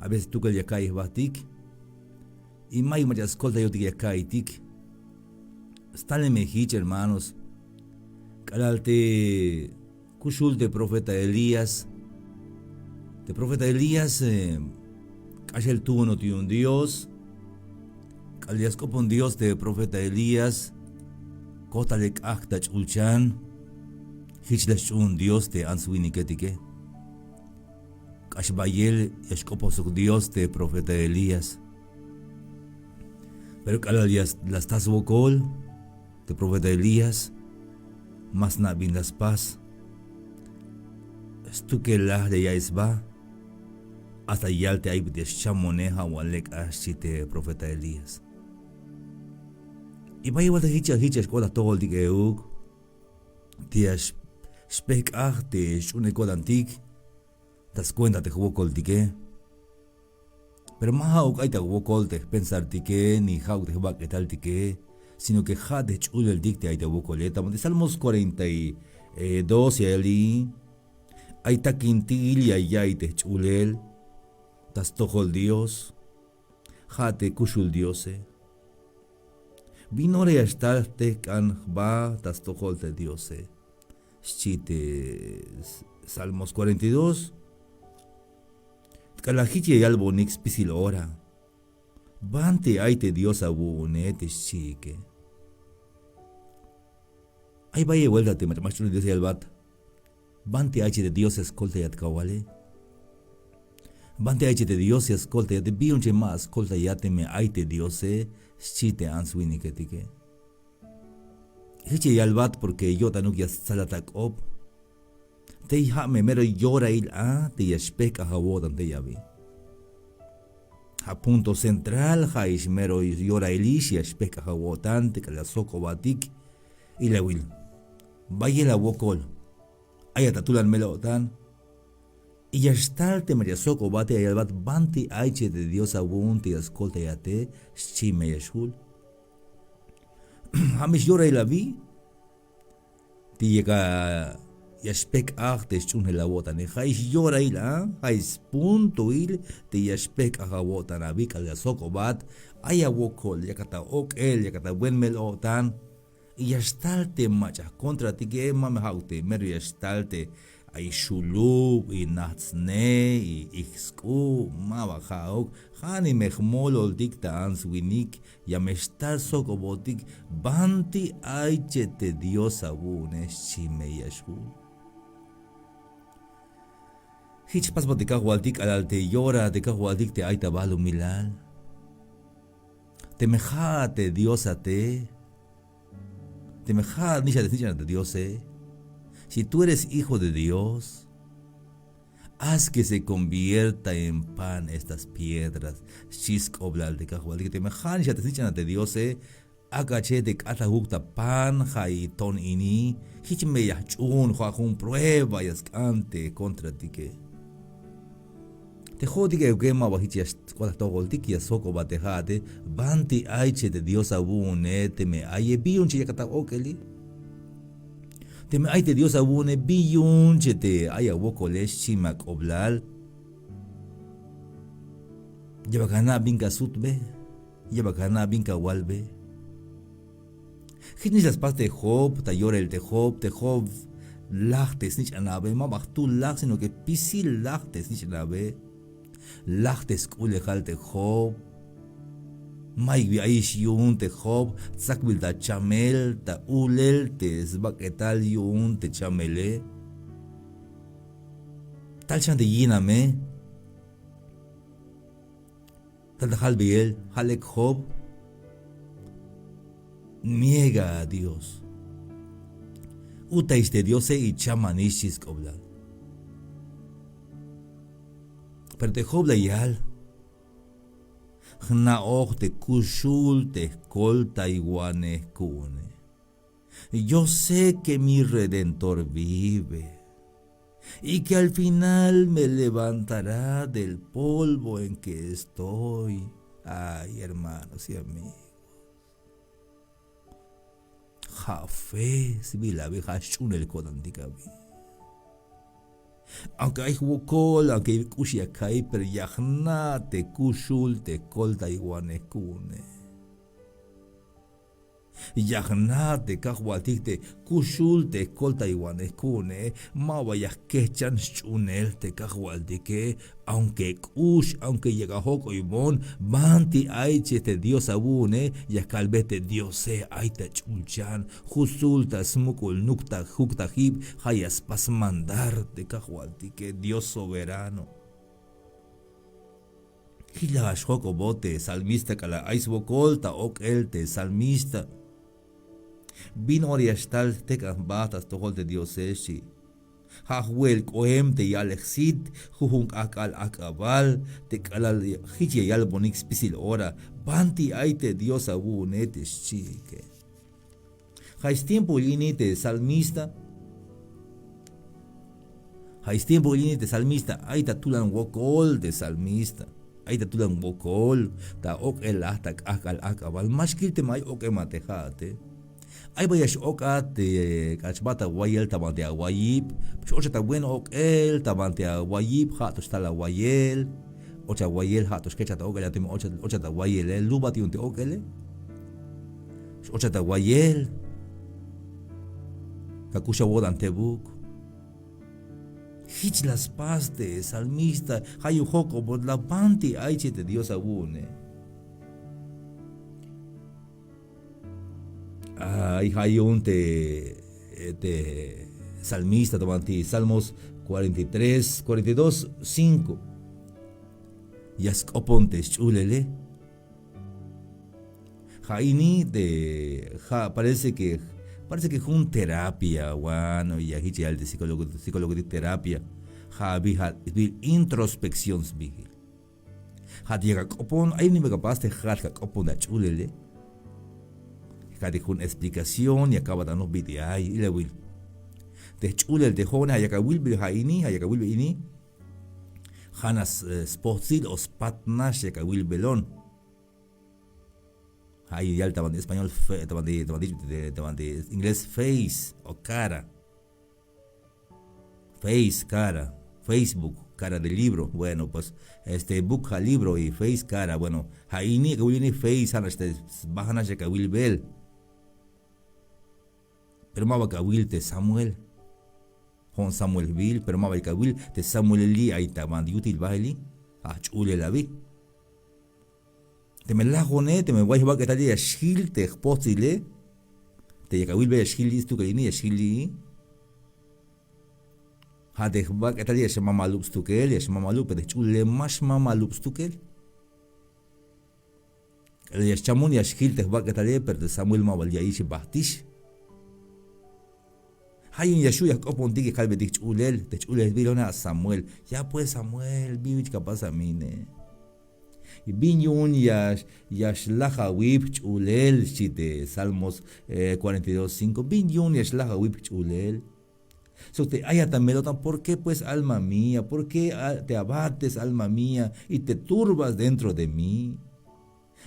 A veces tú que ya caes batik. Y mai muchas cosas yo te ya caes tik. Están en México, hermanos. Calalte kushul de profeta Elías. De profeta Elías, el tuvo no tiene un Dios. Calias un Dios de profeta Elías. Kotalek achtach ulchan. Hichlas un Dios de ansuiniketike. Kashbayel yashkoposuk Dios de profeta Elías. Pero calias las tas bocol de profeta Elías. Mas na bin las paz. Estuque la de Yaisba. Hasta yalte hay de chamoneja walek ashite profeta Elías. Y vaya de hicha escola todo el día ug. Tias spek de une cola antik. Das cuenta te jugó col tique. Pero más aug hay te jugó col te pensar tique ni jau te va que tal tique. Sino que ja de chule el dicte hay te jugó coleta. De Salmos 42 y ali. Hay ta quintil y hay te chulel. Tas tojo el Dios. Ja te kushul diose. Vinore astarte kan ba tas tojo el diose. Chite Salmos 42. Kalahichi y albo nix pisil ora. Bante aite Dios abunete chique. Ay vaya vuelta te macho Dios y albat. Bante aite de Dios escolta yat kawale. Bante aite de Dios escolta yat bi unche más escolta yate me aite Dios chite answini ketike. Hichi y albat porque yo tanuk ya salatak op. Te ha me mero llora il te yashpek a jawodan te yavi. A punto central ha is mero llora ilish yashpek a jawodan te kala soko batik y la will. Vaya la wokol. Aya tatulan melotan. Y yashtalte maria soko bate ay albat banti aiche de Dios abun te escolta yate shime yashul. Hamish llora il avi. Te llega Yashpek te chune la bota ne hais llora il hais punto il te yashpek bota na bika la soko bat aya wokol yakata ok el yakata buen melotan y yastalte macha contra ti que mame haute mer yastalte ay shulu y natsne y ixku maba haok hani mehmolol dikta ans winik yamestal soko botik banti aichete Dios abune shime yashu. Hitch pas botica waldik al te llora de waldik te aita balu milal. Te mejate Dios ate. Te mejate nisha de Dios Si tú eres hijo de Dios, haz que se convierta en pan estas piedras. Shisk oblal de waldik te mejate nisha de Dios Agache de kata hukta pan ton ini. Hitch me yachun juajun prueba yaskante contra ti que. Te jodi que quema bajichas cuando todo el tikia soko batejate banti aiche de Dios abune te me aye biunche yakata okeli te me aite Dios abune biunche te aya wokole shimak oblal lleva gana binka sutbe lleva gana binka walbe hitnis las pas de Job ta llora el de Job lachtes nicht anabe ma mach tu lach sino que pisil lachtes nicht anabe Lachtes kule halte Job. Mai vi aish yun te Job. Sakbil ta chamel ta ulel te zbaketal yun te chamele. Tal chan de yina me. Tal halbiel halek Job. Niega a Dios. Utaiste Dios y chamanishis koblal. Pero te Job la yal. Na och te kushul te colta iguane kune. Yo sé que mi redentor vive y que al final me levantará del polvo en que estoy. Ay, hermanos y amigos. Jafes vi la abeja shun el kodandikabi. Aunque hay wokol, aunque hay kushiakai, pero yahna te kushul te kolta iguanecune. Yagnate kahuatikte kushul te kolta iguanecune. Mawayas kechan chunel te kahualtike. Aunque kush, aunque llega hoko imon, banti aiche te dios abune, ya calvete diose aita chulchan, jusulta smukul nukta hukta hib, hayas pas mandar te kahualtike, dios soberano. Hila ashoko bote, salmista kala aisbokolta ok elte, salmista. Bin oriastal tekan batas toholte dioseshi. Hahuel kohem te yalexit, juhung akal akabal, te kalal hichi yal bonix pisil ora, banti aite dios abu netes chique. Hais tiempo lini te salmista. Hais tiempo lini te salmista, aita tulan wokol de salmista. Aita tulan wokol, ta ok el ahtak akal akabal, mashkil te may ok ematejate. Ay bayas okat kachbata wayel tabante awayip, ocha ta bueno ok el tabante awayip hatos tala wayel, ocha wayel hatos kecha ta okele atim ocha ta wayel el lubati unte okele, ocha ta wayel kakusha wodan tebuk. Hich las paste salmista hayu hoko bod la panti aiche te Dios abune. Hay un salmista tomanti Salmos 43, 42, 5. Yaskopontes chulele. Jaini parece que es un terapia, bueno, y aquí al de psicólogo de terapia. Bil introspección vigil. Llega copon, hay ni me capaz de copon da chulele. Con explicación y acaba dando video y le will. De chule el de jona ya que will be haini ya que will be ini. Hanas spotsil o spatnash ya que will belon. Ahí ya el taban de español taban de inglés face o cara. Face cara, Facebook cara de libro. Bueno, pues book libro y face cara. Bueno, haini que will ni face hanas bajanas ya que will bel. Pero más que Will te Samuel, Juan Samuel Bill, pero más que Will te Samuel Lee ahí taban de útil baile, chule la vi. Te me la jone, te me voy a llevar que tal día Shil te postile, te llega Will ve Shil tu que ni Shil. Te va que tal día se mama loops tu que él, es mama loop, pero chule más mama loops tu que él. El ya chamun ya Shil te va que tal día, pero Samuel Mabal ya hice Batish. Hay un Yashu Yakopon Tiki Calve Tichulel, Tichulel Vilona Samuel. Ya pues Samuel, Bibich capaz a mine. Y Binyun Yashlaha Wip Chulel, Chite, Salmos 42:5. Binyun Yashlaha Wip Chulel. So te ayatamelotan, ¿por qué pues alma mía? ¿Por qué te abates alma mía y te turbas dentro de mí?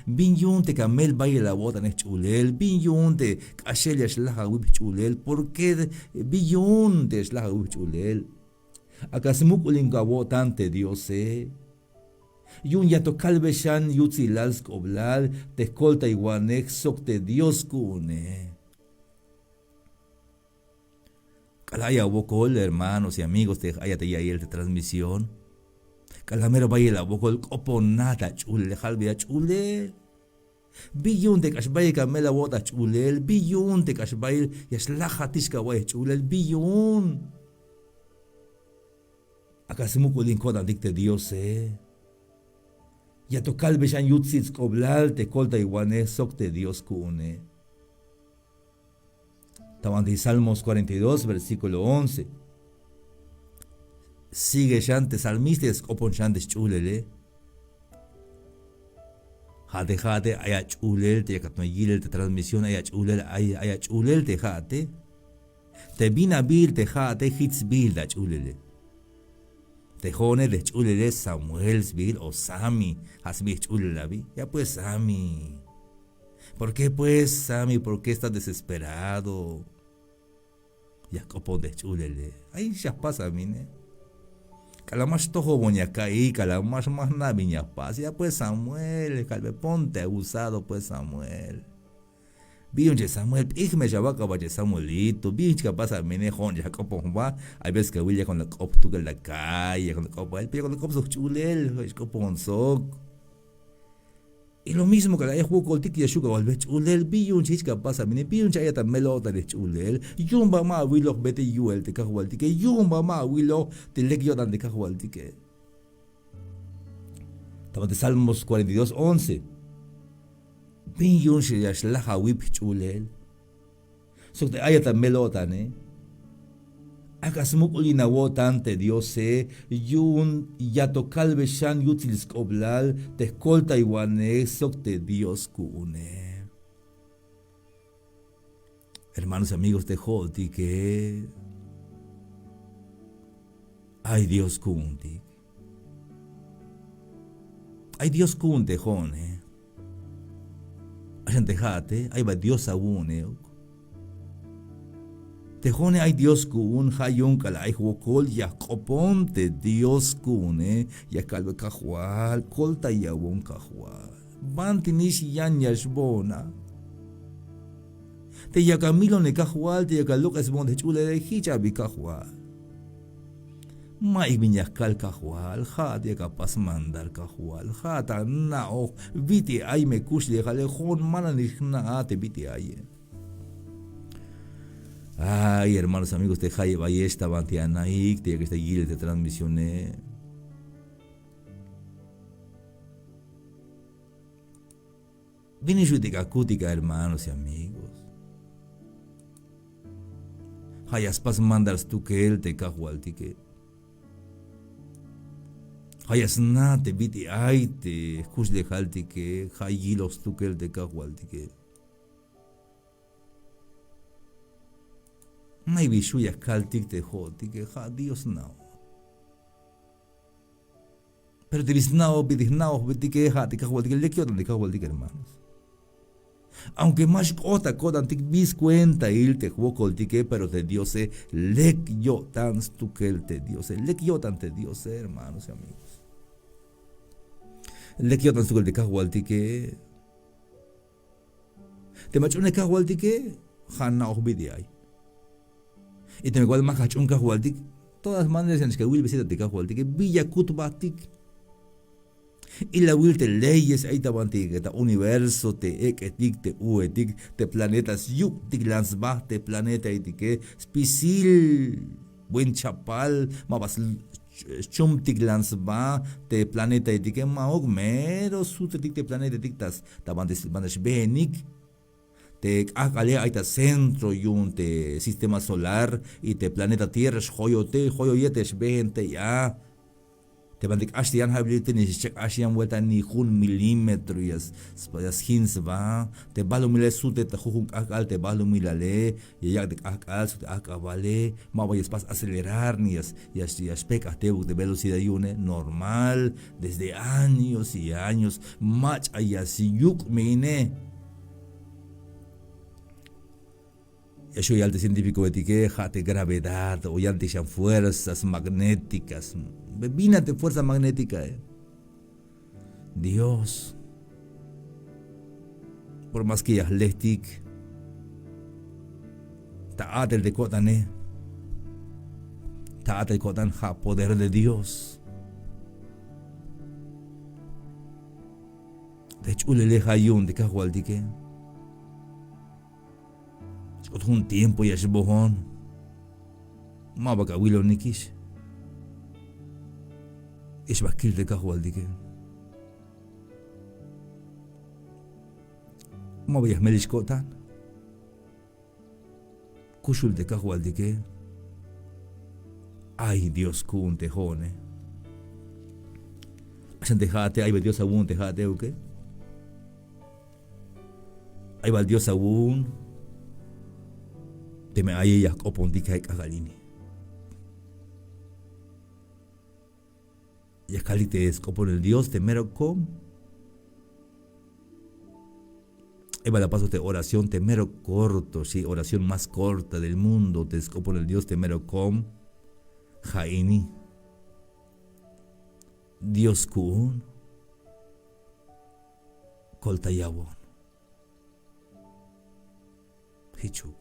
Binyun te camel baile la bota en chulel, binyun te cachel yaslaha wip chulel, ¿por qué binyun te yaslaha wip chulel? Acasmuk ulingabo tante Dios yun yato calveshan yutzilals coblal, te escolta iguanex sok te Dios cune. Calaya bocol, hermanos y amigos, te hayate ya el de transmisión. Calamero baile la bocol coponata chule, halvia chule. Biyun de kashbay kamela wota chulel, biyun de kashbay yaslaha tishka way chulel, biyun. Acasimukulin kodan dicte Dios ya tokal beshan yutzitz koblal te kolta iguane sok te Dios cune. Estaban de Salmos 42, versículo 11. Sigue chante salmistes opon chantes chulele. Jate aya chulel te yakatmayil te transmisión aya chulel te jate. Te binabil te jate hitsbil da chulele. Te jone de chulele Samuelsbil o Sami. Hasmi chulelabi. Ya pues Sami. ¿Por qué pues, Sami? ¿Por qué estás desesperado? Ya copón de chulele. Ahí ya pasa, mine. Calamash toho boñaca y calamash más na viña paz. Ya pues Samuel, calve ponte abusado pues Samuel. Binche Samuel, me llevaba bache Samuelito, binche capaz a mene hon ya copo va. Hay veces que William con la cop tu en la calle, con la copa, el pie con la cop su chulel, es copo on soc. Y lo mismo que la jugó con tiki shuka wal bech ulel biyun chich capaz a mene biyun chaya tan melota de chulel. Yumba ma willow bete yuel te cajual tike, yumba ma willow te legio dan de cajual tike. Estamos de Salmos 42:11. Bin yun siya shlaha wip chulel. So te ayata melota ne. Akasmuk ulina wotante Dios yun yato kalbe shan utils koblal te escolta iguane sok te Dios kune. Hermanos y amigos de Joti que hay Dios kunti. Hay Dios kunte jone. Ayan tejate, hay va Dios aune. Tejone hay Dios kun, hayun kalay huokol, ya coponte Dios kun, ya calve cajual, colta yawon cajual. Bantinish yan yashbona. Te ya camilo ne cajual, te ya calucas bon de chule de hijabi cajual. Mai viñascal cajual, ha de capaz mandar cajual, ha ta nao, viti ay me kush de jalejón, mananishna ate viti ay. Ay, hermanos, amigos de Jaye Ballesta, Bantianaik, que está allí te transmisioné. Vine jutica cútica, hermanos y amigos. Hayas pas mandars tu que él te cajualtique. Hayas na te viti ay te escuch de jaltique, hayilos tu que él te cajualtique. May bishuya kaltik te joti que ja Dios no. Pero te bisnao, bidisnao, bitike ja te cajualtique, le quiero te cajualtique, hermanos. Aunque más otra cosa te bis cuenta il te juocoltique, pero te Dios le yo tan stukel te Dios, le yo tan te Dios, hermanos y amigos. Le yo tan stukel te cajualtique. Te machone cajualtique, hanna obediai. Y te me cual más cachón cajualtic, todas maneras en las que Will visita te cajualtic, Villa Kutbatic. Y la Will te leyes ahí te universo, te eketik, te uetik, te planetas yuk, te lansbach, te planeta y te spisil, buen chapal, mabas chumtik lansba, te planeta y te maog mero sutetik te planeta dictas, tabantes benik. Te acale ahí te centro yun te sistema solar y te planeta Tierra joyote joyoyetes vente ya te bandik ashtian habilite ni check ashtian vuelta ni 1 milímetro yas hins va te balumile sute te jujun akal te balumilale y ya te akal sute akavale ma vayas pas acelerar ni yas pek ateu de velocidad yune normal desde años y años mach ayas yuk mine. Eso ya el científico etiqueja de gravedad o ya de fuerzas magnéticas. Bebínate fuerza magnética. Dios, por más que atlético, taat el de cotané, taat el cotan ja poder de Dios. De hecho, le hayun de cajualdique. Un tiempo ya es bojón. Mabaka Willow Nikish. Es bakil de cajualdique. Mabayas melishkotan. Kushul de cajualdique. Ay, Dios kun tejone. Asan tejate, ay, Dios aún tejate, ¿o qué? Ay, va Dios aún. Te me hay ya opondika kagalini. Ya calite es copon el Dios te mero com. Eva la paso de oración te mero corto, sí, oración más corta del mundo, te escopon el Dios te mero com. Jaini. Dios kuun koltayawon. Hichuk.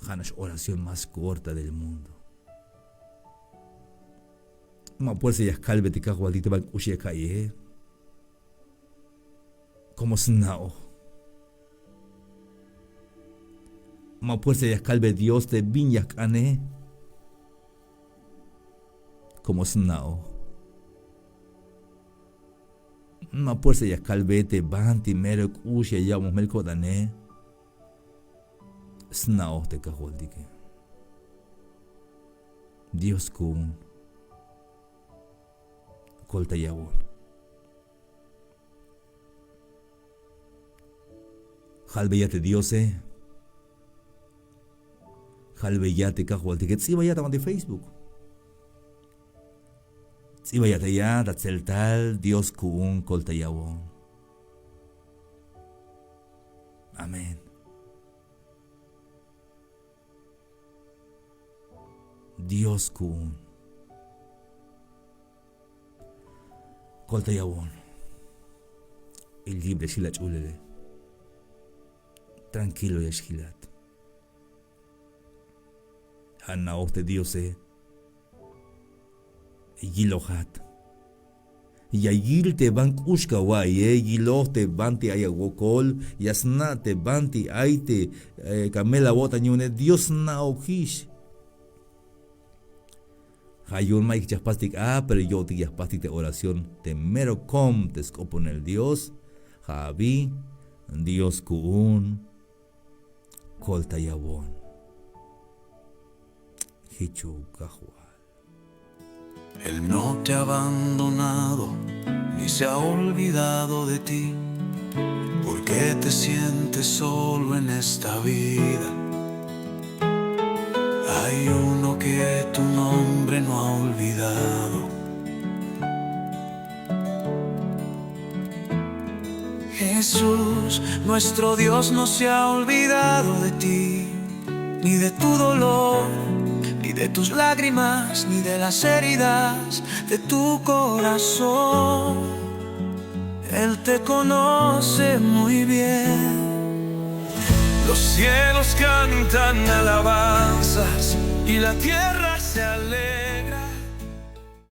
Hanash oración más corta del mundo. Ma puerse ya calve te cajo altita ban ushe calle. Como snao. Ma puerse ya calve Dios te vinyak ane. Como snao. Ma puerse ya calve te banti merok ushe ya melko dane. Snao te cajo altike. Dios kun koltayawon. Halbeyate Diose. Halbeyate kahualtiket. Tsibayata on Facebook. Tsibayate ya tatzeltal Dios kun koltayawon. Amén. Dios kun koltayawon. El libre shilach ulele. Tranquilo y esquilat. Hanna ofte Diose. Yilohat. Yayil te bank ushkawaye. Yiloh te banti ayagokol. Yasna te banti aite. Camela bota nyune. Dios na okish. Hayun Mike Chaspastic pero yo te Chaspastic de oración te mero com te escopon el Dios Javi Dios kuun koltayawon Hichu Kahual. Él no te ha abandonado ni se ha olvidado de ti. ¿Por qué te sientes solo en esta vida? Hay uno que tu nombre no ha olvidado. Jesús, nuestro Dios no se ha olvidado de ti, ni de tu dolor, ni de tus lágrimas, ni de las heridas de tu corazón. Él te conoce muy bien. Los cielos cantan alabanzas y la tierra se alegra.